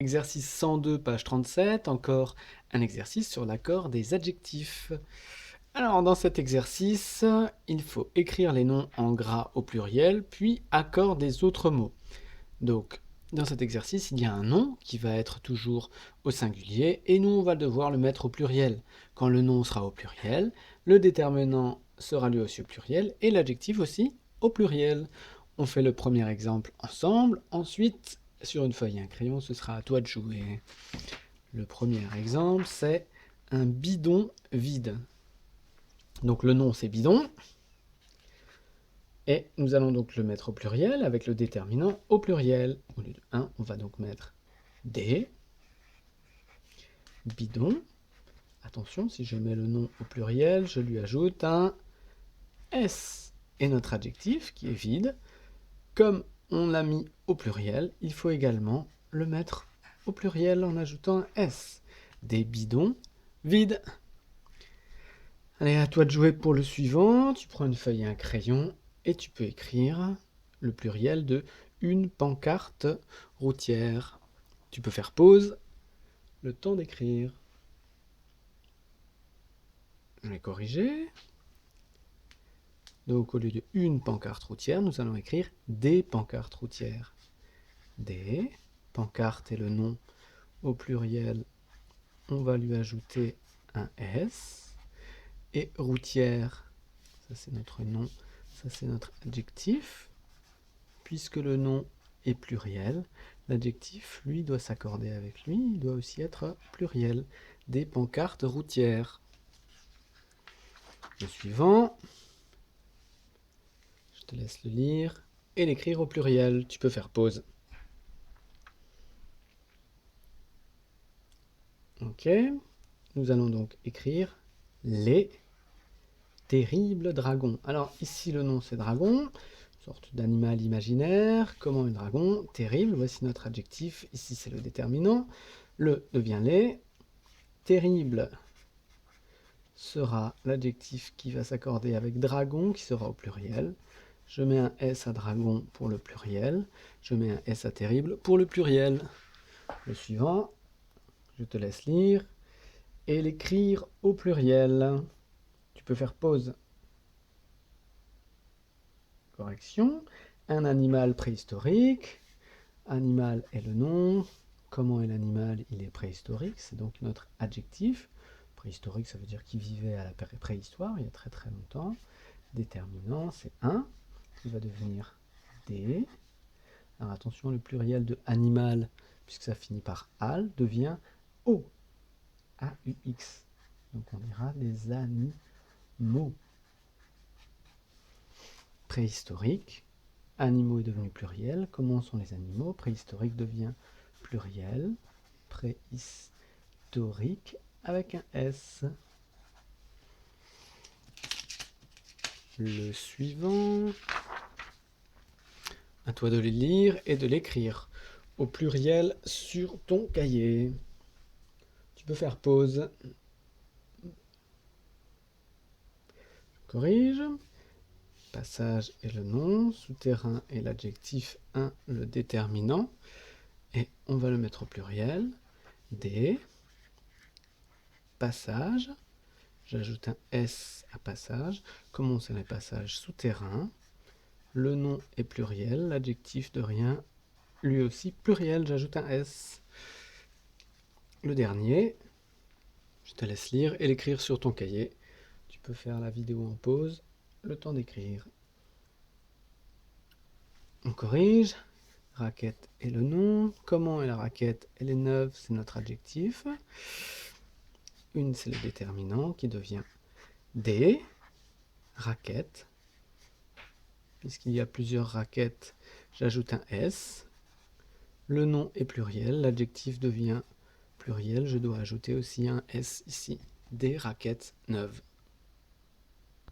Exercice 102, page 37, encore un exercice sur l'accord des adjectifs. Alors, dans cet exercice, il faut écrire les noms en gras au pluriel, puis accord des autres mots. Donc, dans cet exercice, il y a un nom qui va être toujours au singulier, et nous, on va devoir le mettre au pluriel. Quand le nom sera au pluriel, le déterminant sera lui aussi au pluriel, et l'adjectif aussi au pluriel. On fait le premier exemple ensemble, ensuite, sur une feuille et un crayon, ce sera à toi de jouer. Le premier exemple, c'est un bidon vide. Donc le nom, c'est bidon. Et nous allons donc le mettre au pluriel avec le déterminant au pluriel. Au lieu de 1, on va donc mettre des bidons. Attention, si je mets le nom au pluriel, je lui ajoute un S. Et notre adjectif, qui est vide, comme on l'a mis au pluriel, il faut également le mettre au pluriel en ajoutant un S. Des bidons vides. Allez, à toi de jouer pour le suivant. Tu prends une feuille et un crayon et tu peux écrire le pluriel de une pancarte routière. Tu peux faire pause, le temps d'écrire. Je vais corriger. Donc au lieu de une pancarte routière, nous allons écrire des pancartes routières. Des pancartes est le nom au pluriel, on va lui ajouter un S. Et routière, ça c'est notre nom, ça c'est notre adjectif. Puisque le nom est pluriel, l'adjectif, lui, doit s'accorder avec lui, il doit aussi être pluriel. Des pancartes routières. Le suivant, je te laisse le lire et l'écrire au pluriel. Tu peux faire pause. Ok, nous allons donc écrire les terribles dragons. Alors ici le nom c'est dragon, une sorte d'animal imaginaire. Comment un dragon? Terrible, voici notre adjectif. Ici c'est le déterminant. Le devient les. Terrible sera l'adjectif qui va s'accorder avec dragon, qui sera au pluriel. Je mets un S à dragon pour le pluriel. Je mets un S à terrible pour le pluriel. Le suivant, je te laisse lire et l'écrire au pluriel. Tu peux faire pause. Correction. Un animal préhistorique. Animal est le nom. Comment est l'animal? Il est préhistorique. C'est donc notre adjectif. Préhistorique, ça veut dire qu'il vivait à la préhistoire, il y a très très longtemps. Déterminant, c'est un, qui va devenir des. Alors attention, le pluriel de animal, puisque ça finit par al, devient o. A-U-X. Donc on dira les animaux. Préhistorique. Animaux est devenu pluriel. Comment sont les animaux? Préhistorique devient pluriel. Préhistorique avec un S. Le suivant. À toi de les lire et de l'écrire au pluriel sur ton cahier. Tu peux faire pause. Je corrige. Passage est le nom, souterrain est l'adjectif 1, le déterminant. Et on va le mettre au pluriel. Des passages. J'ajoute un S à passage. Comment c'est les passages souterrains? Le nom est pluriel, l'adjectif de rien, lui aussi pluriel, j'ajoute un S. Le dernier, je te laisse lire et l'écrire sur ton cahier. Tu peux faire la vidéo en pause, le temps d'écrire. On corrige. Raquette est le nom. Comment est la raquette? Elle est neuve, c'est notre adjectif. Une, c'est le déterminant qui devient des raquettes. Puisqu'il y a plusieurs raquettes, j'ajoute un S. Le nom est pluriel, l'adjectif devient pluriel, je dois ajouter aussi un S ici. Des raquettes neuves.